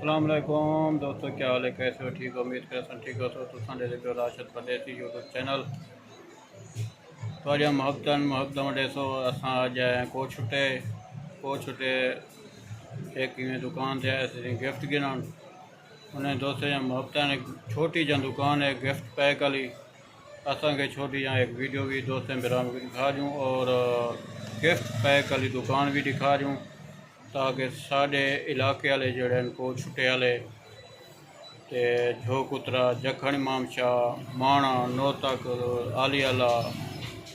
अस्सलाम वालेकुम दोस्तों, क्या हाल है, कैसे हो? ठीक हो? उम्मीद कर ठीक हो। तो संडे देखो राशद परदेसी यूट्यूब चैनल थोड़ा मुहब्बत ॾिसो। असां अॼु आया को छुटे एक दुकान ते आयासीं गिफ्ट गिनण। उन दोस्त जा मुहब्बत छोटी जहाँ दुकान है गिफ्ट पैक वाली। असांखे छोटी जहाँ एक वीडियो भी दोस्तों बिराम दिखा दूँ और गिफ्ट पैक वाली दुकान भी दिखा दूँ ताकि साढ़े इलाके वाले जड़े को छुटे वाले ते झोकुतरा जखण मामशाह माणा नौतक आलियाला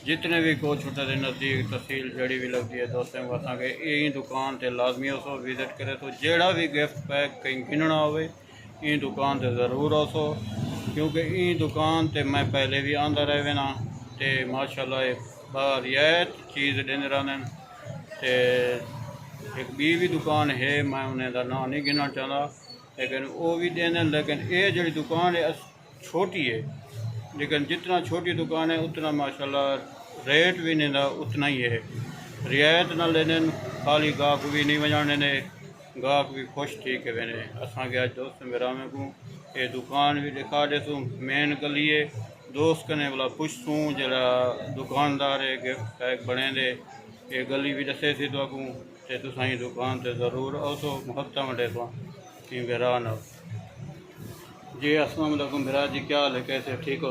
जितने भी को छुटे के नज़दीक तहसील जड़ी भी लगती है दोस्तों को असांखे यही दुकान ते लाजमी हो विजिट करे तो जड़ा भी गिफ्ट पैक कहीं गिनना हो ई दुकान ते ज़रूर हो क्योंकि ई दुकान ते मैं पहले भी आंदा रह वेना ते माशाल्लाह रियायत चीज़ देने रहने। एक भी दुकान है मैं उन्हें का नाम नहीं गिनना चाहता लेकिन वो भी देने। लेकिन ये जी दुकान है छोटी है लेकिन जितना छोटी दुकान है उतना माशाल्लाह रेट भी नहीं था उतना ही है। रियायत न लेने खाली गाहक भी नहीं वजाने ने गाहक भी खुश थी के वेने। असांखे अज दोस्त मेरा में को ये दुकान भी दिखा देसूँ मेन गली है दोस्त कने बोला पुछसूँ जरा दुकानदार है गिफ्ट पैक बने दे ये गली भी दसे सी तो ते तुसां दुकान ते ज़रूर आओ मुहब्बत वटे तो बिरा न जी। अस्सलाम वालेकुम बिरा जी, क्या हाल है, कैसे ठीक हो?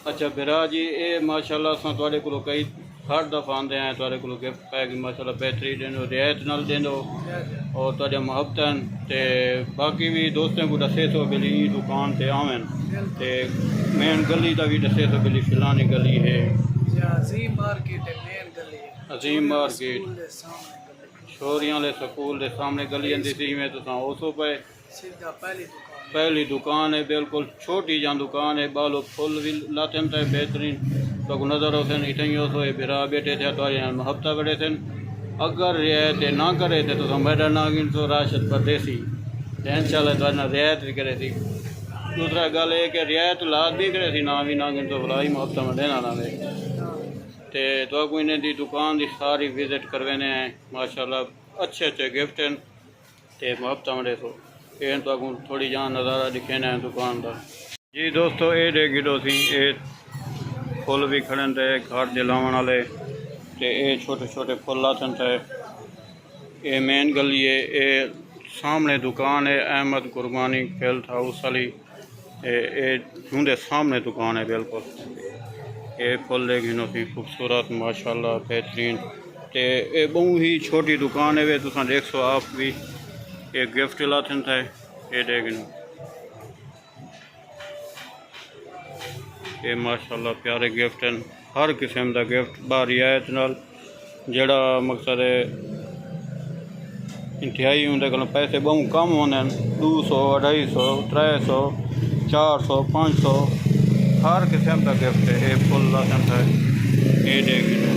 अच्छा बिरा जी, ये माशाल्लाह असां तुहाडे कोलों कई हर दफ़ा आंदे हैं तुहाडे कोलों गिफ्ट पैक माशाल्लाह बेहतरीन देंदो रियायत नाल देंदो और तुहाडे मुहब्बत ते बाकी भी दोस्तों को दसे सो बिली दुकान ते आवन ते मेन गली का भी दसे सो बिली फिलानी गली है अजीम मार्केट है मेन गली अजीम मार्केट छोरियां वाले स्कूल के सामने गली आती थी में तो उसो पे सीधा पहली दुकान है बिल्कुल छोटी जहाँ दुकान है बालो फुल भी लाथन थे बेहतरीन तो नज़र होते इतनी हो बिरा बैठे थे तो हफ्ता बड़े थे। अगर रियायत ना करे थे तो मैडा ना गिन तो राशद परदेसी इंशाल्लाह तो रियायत भी करे थी। दूसरा गल है कि रियायत लाद भी करे थी ना भी ना गिन तो भलाई मुहब्बत में देना ना दे तो इन्हें दी दुकान की सारी विजिट करवाने हैं माशाल्लाह अच्छे गिफ्ट हैं तो मुहब्बत में देखो ये तो थोड़ी जहाँ नज़ारा दिखेना है दुकान का जी। दोस्तों ये दे गिडो सी ये फुल भी खड़े थे घर जलावन वाले तो ये छोटे फुल आते थे। ये मेन गली है ये सामने दुकान है अहमद कुरबानी हेल्थ हाउस वाली ये झूंदे सामने दुकान है बिल्कुल। ये फुल गिनो सी खूबसूरत माशाल्लाह बेहतरीन ते ये बहुत ही छोटी दुकान है वे तुम देख सो आप भी ये गिफ्ट लाथन थे ये देखनो ये माशाल्लाह प्यारे गिफ्ट हैं हर किस्म का गिफ्ट बारियायत नाल जड़ा मकसद है इंतहाई उनके को पैसे बहुत कम होने 200 250 300 400 500 हर किस्म का गिफ्ट है। ये फुल लाथन थे ये देखनो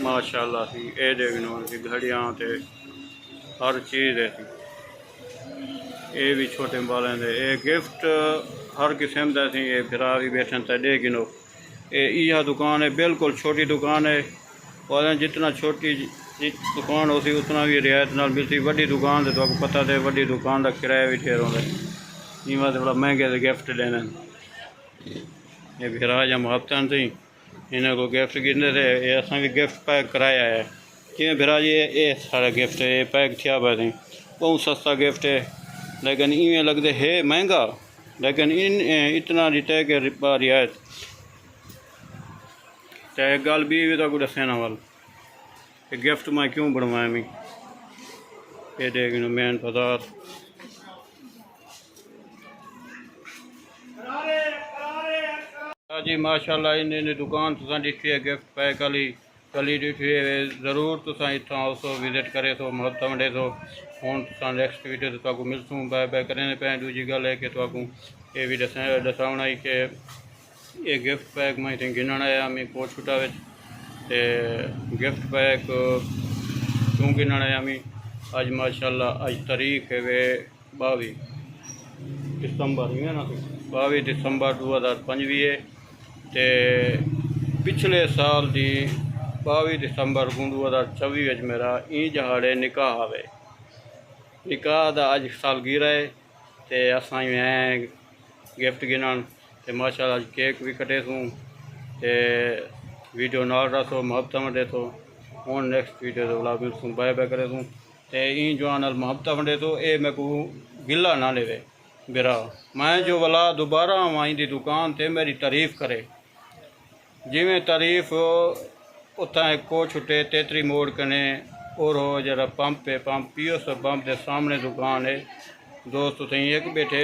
माशाल्लाह सी ये देखनो घड़ियाँ थे हर चीज़ है ये भी छोटे बालें दे ये गिफ्ट हर किस्म का सी ये फिरा भी बैठे थे देखनो यह दुकान है बिल्कुल छोटी दुकान है और जितना छोटी दुकान हो सी उतना भी रियायत नाल मिलती। बड़ी दुकान तो आपको पता है बड़ी दुकान का किराया भी ठहर होता है इवें थोड़ा महंगे से गिफ्ट देने ये फिरा या मुहब्बत थी इन्हें को गिफ्ट गिनते थे ये असा गिफ्ट पैक कराया है कि फिरा जी ये सारा गिफ्ट है ये पैक थिया पे थी बहुत सस्ता गिफ्ट है लेकिन इवें लगते है महंगा लेकिन इतना दिता है कि रियायत तो एक गल भी तो दसना वाल गिफ्ट मैं क्यों बनवाया मैं ये देख मेन पदार्थ जी माशाल्लाह इन दुकान तुसा दिखी है गिफ्ट पैक वाली गली दिखी है ज़रूर तुसा इतना आओ विजिट करे तो मुहब्बत वंडे तो हूँ तुसा नैक्सट वीडियो तो मिलसूँ बाय बाय करने पे। दूजी गल है कि ये भी दसावना ही कि ये गिफ्ट पैक मैं इतने गिनण आया मैं कोट छुटा गिफ्ट पैक क्यों गिनण आया मैं अज माशाल्लाह अज तारीख है वे 22 दिसंबर है ना 22 दिसंबर 2025 ते पिछले साल दी 22 ਦਸੰਬਰ 2024 ਵਿੱਚ ਮੇਰਾ ई जहाड़े निकाह आवे निकाह दा अज सालगिरह है ते असां मैं गिफ्ट गिनण ते माशाअल्लाह अज केक भी कटे सूं ते वीडियो नाल रसो मुहब्बत वंडे तो हुण नेक्स्ट वीडियो दे व्लॉग मिलसूं बाय बाय करे सूं ते ई जवान नाल मुहब्बत वंडे तो ये मैं को गिला ना लेवे बिरा मैं जो वाला दोबारा आवां दी दुकान ते मेरी तारीफ़ करे जिमें तारीफ़ उत्थां को छुटे तेतरी मोड़ कने और हो जरा पंप है पंप पियो सब पंप के सामने दुकान है दोस्त उतनी एक बैठे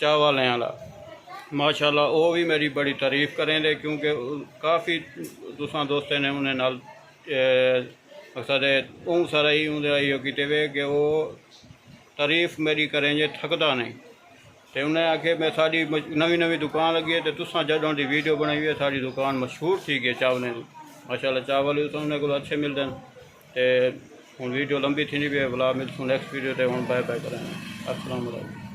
चाह वाले वाला माशाल्लाह वो भी मेरी बड़ी तारीफ़ करेंगे क्योंकि काफ़ी दूसरा दोस्तों ने उन्हें नाल मकसद ऊँ सारा ही उन्हें किते वे कि वो तारीफ़ मेरी करेंगे थकदा नहीं तो उन्हें आखे मैं साड़ी नवी नवी दुकान लगी है तो तुसा जदों की वीडियो बनाई है साड़ी दुकान मशहूर थी गई चावलें की माशाल्लाह चावल भी उन्हें को अच्छे मिलते हैं तो हूँ वीडियो लंबी थी नहीं भी व्लॉग मिलसूँ नेक्स्ट वीडियो ते हूँ बाय बाय करें अस्सलाम वालेकुम।